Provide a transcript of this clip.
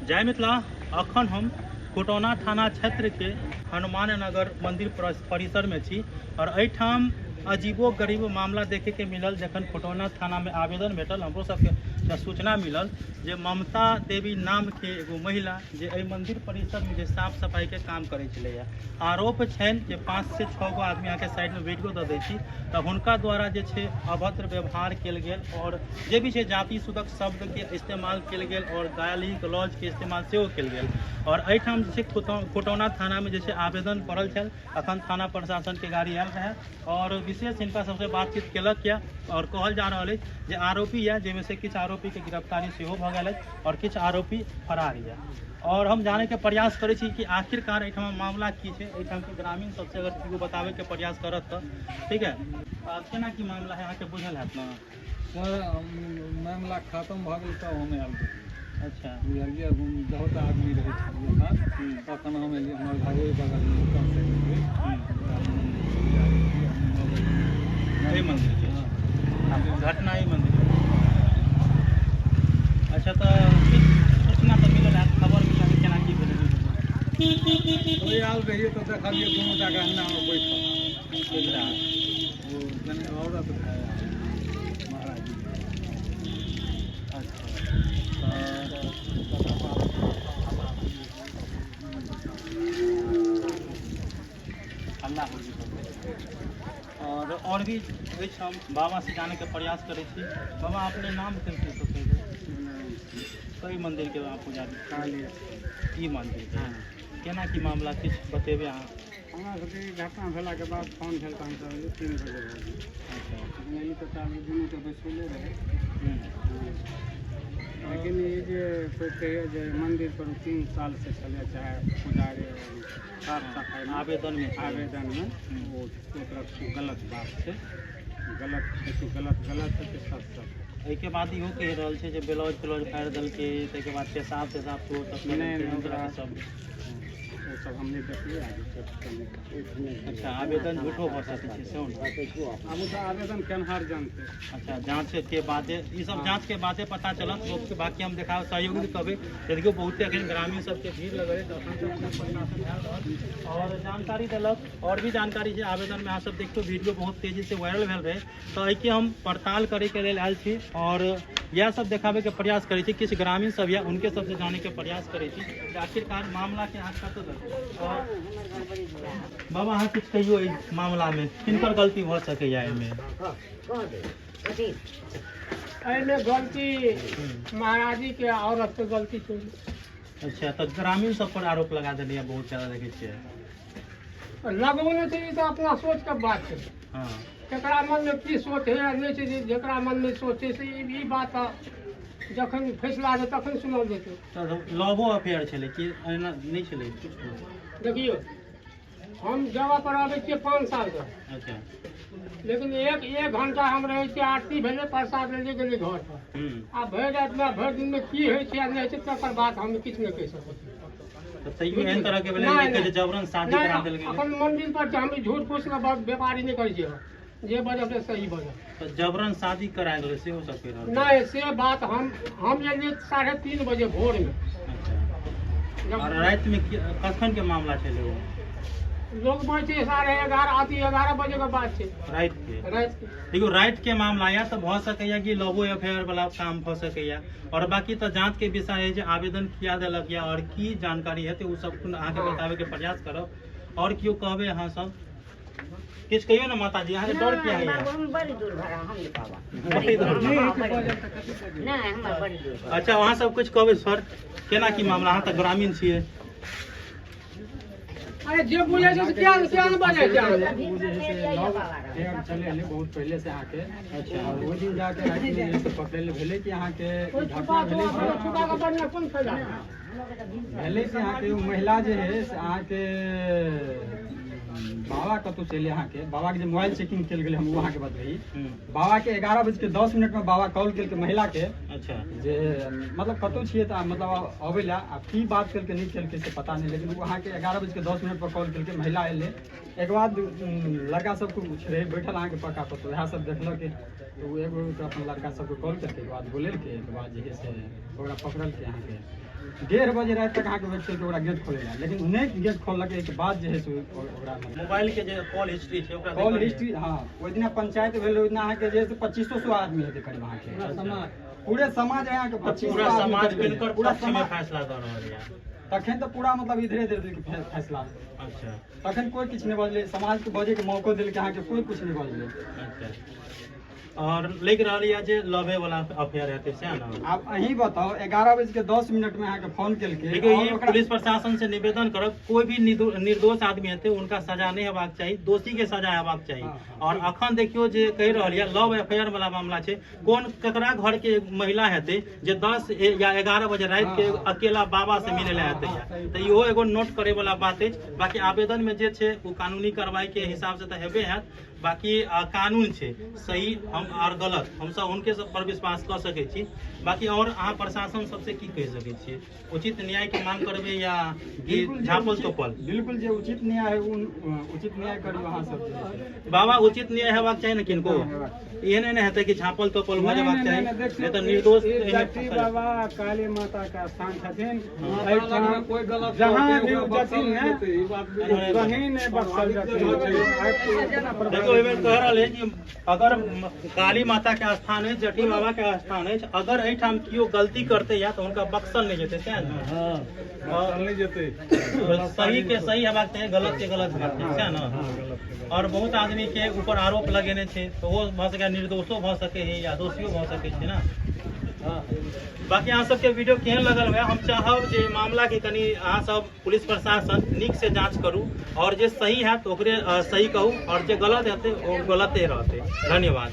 जय मिथिला। अखन हम कोटौना थाना क्षेत्र के हनुमान नगर मंदिर परिसर में छी और एठाम अजीबो गरीब मामला देखे के मिलल। जखन कोटौना थाना में आवेदन भेटल हमरो सबके सूचना मिलल जे ममता देवी नाम के एगो महिला जे एहि मंदिर परिसर में जे साफ सफाई के काम करे छलैया, आरोप छनि जे 5 से 6 गो आदमी यहाँ के साइड में वीडियो दऽ दै छी तऽ हुनका द्वारा जे छै अभद्र व्यवहार कयल गेल और जे भी छै जाति सूचक शब्द के इस्तेमाल कयल गेल और गाली गलौज के इस्तेमाल सेहो कयल गेल। और एहिठाम जे छै कोटौना थाना में जे छै आवेदन पड़ल छल। अखन थाना प्रशासन के गाड़ी आयल रहे और विशेष हिनका सबसे बातचीत केलक यऽ और कहल जा रहल अछि जे आरोपी यऽ, जाहिमे से किछु आरोपी के गिरफ्तारी सेहो भऽ गेल अछि और किछु आरोपी फरार यऽ। और हम जाने के प्रयास करै छी कि आखिरकार एहिठाम मामला की छै। एहिठाम के ग्रामीण सबसे अगर किछु बतावे के प्रयास करत तऽ ठीक है। केना की मामला है अहाँके बुझल हैत ने? मामला खत्म भऽ गेल तऽ हम आयल। अच्छा, बुझलियै बहुत आदमी रहै छलियै तखन हम एलियै। हमर घरे बगलमे मंदिर के घटना ही मंदिर। अच्छा, तो सूचना तो मिलल है, खबर मिलल है, केना की भेलै? आयल रहिए तो देखलिए दोनों जगह अंगनामे बैठल वो जने औरत है महाराज जी। और भी हम बाबा से जाने के प्रयास करे छी। बाबा अपने नाम कैसे सोचे कई मंदिर के आप पुजारी ई मंदिर के केना की मामला किछु बतेबे अहाँ? हमरा सबके घटना भेला के बाद फोन भेल तऽ हमसब 3 बजे रहल। अच्छा, ई तऽ ताबे दुनू के बैसले रहे। लेकिन ये जे कोई कहे जे मंदिर पर 3 साल से चले चाहे पुजारी साफ सफाई आवेदन में वो तरफ से गलत बात है। गलत है सच। एहिके बाद इहो कहि रहल छै जे ब्लाउज फाड़ि देलकै, ताहिके बाद पेशाब तो सब हम नहीं देखिए आगे। अच्छा, आवेदन झूठो भऽ सकै छै सेहो अब तो आवेदन केनहार जानते। अच्छा, जांच के बाद ये सब जांच के बादे पता चलत। लोग बाकी हम देखा सहयोगी कहबे देखियो बहुते अखन ग्रामीण सबके भीड़ लगल है और जानकारी देलक। और भी जानकारी छै आवेदन में अहाँ सब देखियो वीडियो बहुत तेजी से वायरल भेल रहे तो एहिके हम पड़ताल करे के लेल आयल छी और यह सब देखाबे के प्रयास करे छी। किछु ग्रामीण सब या उनके सबसे जाने के प्रयास करे छी कि आखिरकार मामला के अहाँ कतऽ बाबा अहाँ कुछ कहियो इस मामला में किनकर गलती हो सके या एमे? गलती महाराज जी के औरत के गलती छै। अच्छा, तो ग्रामीण सब पर आरोप लगा देने बहुत ज्यादा देखे छियै। लगौने छै तो अपना सोच के बात छै। हाँ, केकरा मन में की सोच है नहीं छै, जेकरा मन में सोचे से ई बात जखन फैसला दे तखन सुनल जेतै। तो लवो अफेयर छलै कि एना नहीं छलै? देखियो हम जगह पर आबै छियै 5 साल से। अच्छा, लेकिन एक घंटा हम रहे छियै, आरती भेले प्रसाद ले गेली घर पर। आ भरि रात में भरि दिन में की होइ छै नहीं छै तकर बात हम किछु नहीं कहि सकै। तो तैयो एहन तरह के भेलै जे जबरन शादी करा देल गेलै। अपन मंदिर पर हम झूठ फूस के व्यापारी नहीं करै छियै, जे बजब से सही बजब। तो जबरन शादी करा गेलै सेहो सब कहि रहल नहीं से बात हम एलियै 3:30 बजे भोर में। अच्छा, और रात में कखन के मामला छलै वो? लोग पहुंचे 11:30 बजे के बाद छै रात के। देखियो रात के मामला या तो भऽ सकैया कि लवो अफेयर वाला काम भऽ सकैया और बाकी तो जांच के विषय है जे आवेदन किया देलक या और की जानकारी है तो सब अहाँके बतावे के प्रयास करब। और क्यों कहबे अहाँ सब किछु कहियो ना माता जी, अहाँ डर किया है? बड़ी दूर भरा हम लिखावा अच्छा, वहाँ सब कुछ कहबे सर केना की मामला? अहाँ तो ग्रामीण छियै। अरे जे बुझे छै क्या न बजे छै चले बहुत पहले से आके। अच्छा, और वो दिन जाके पकड़े भेले कि अहाँ के घटना भेले से अहाँ के महिला जे है से अहाँ के बाबा कतौ चले अहाँ के बाबा के मोबाइल चेकिंग कल गेल। हम वहाँ के बतबी बाबा के 11:10 में बाबा कॉल कल के महिला के। अच्छा, जे मतलब कतौ छिए त मतलब अबे ला आ की बात कल के नहीं कल के से पता नहीं, लेकिन वहाँ के 11:10 पर कॉल कल के महिला एले। एक बाद लड़का सब को रहे बैठल अहाँ के पक्का पर वह सब देखल के तो एगो अपन लड़का सब को कॉल करके बाद बोले के बाद जे है से ओकरा पकड़ल के अहाँ के 1:30 बजे रात तक अहाँ के वेट करके ओकरा गेट खोलेला, लेकिन उन्हें गेट खोललकै के बाद जे है से ओकरा मोबाइल के जे कॉल हिस्ट्री छै ओकरा कॉल हिस्ट्री, हाँ ओहि दिना पंचायत भेल, ओहि दिना अहाँ के जे है से 2500 आदमी हेतै करीब अहाँ के पूरे समाज अहाँ के 2500 पूरा समाज आदमी मिलकर पूरा पक्ष में समाज, फैसला दऽ रहल यऽ। तखन तो पूरा मतलब इधरे इधर के फैसला, अच्छा तखन कोई किछु नहीं बजले, समाज के बजे के मौका देलकै, अहाँ के कोई कुछ नहीं बजले। अच्छा और लग रहा है जे लवे वाला अफेयर हेतै से ना। आप अहीं बताओ 11:10 में अहाँ के फोन केलकै, देखिए ये पुलिस प्रशासन से निवेदन करब, कोई भी निर्दोष आदमी हेतै उनका सजा नहीं हेबाक चाही, दोषी के सजा हेबाक चाही। और अखन देखियो जे कहि रहल यऽ लव अफेयर वाला मामला छै, कोन ककरा घर के महिला हेतै जे 10 या 11 बजे रात के अकेला बाबा से मिले ला हेतै, तो इहो एगो नोट करे वाला बात अछि। बाकी आवेदन में जे छै वो कानूनी कार्रवाई के हिसाब से तो हेबे हैत, बाकी कानून छै सही हम और गलत हम सब उनके सब पर विश्वास कर सके छी। बाकी और अहाँ प्रशासन सबसे की कह सके छी, उचित न्याय के मांग करबे या झापल तोपल? बिल्कुल जे उचित न्याय है उचित न्याय करियो अहाँ सब। बाबा उचित न्याय हेबाक चाही ने किनको, एहन नहीं हेतै कि झापल तोपल भऽ जेबाक चाही, नहीं तो निर्दोष। जटी बाबा काली माता का स्थान छथिन, कोई गलत जहाँ भी जथिन है कहीं नहीं बख्शल जथिन। देखो एहिमे कह रहल है कि अगर काली माता के स्थान है, जटी बाबा के स्थान है, अगर एहिठाम कियो गलती करते या तो उनका बख्शल नहीं जेतै, सएह ने सही के सही हेबाक चाही, गलत के गलत हेबाक चाही, सएह ने। और बहुत आदमी के ऊपर आरोप लगेने छै, तो वो भऽ सकै निर्दोषो भऽ सकै है या दोषियो भऽ सकै छै ना। बाकी अहाँ सबके वीडियो केहन लगल है, हम चाहब जे मामला के कनी अहाँ सब पुलिस प्रशासन नीक से जांच करू, और जे सही है तो ओकरे सही कहू, और जे गलत हेतै ओ गलते रहतै। धन्यवाद।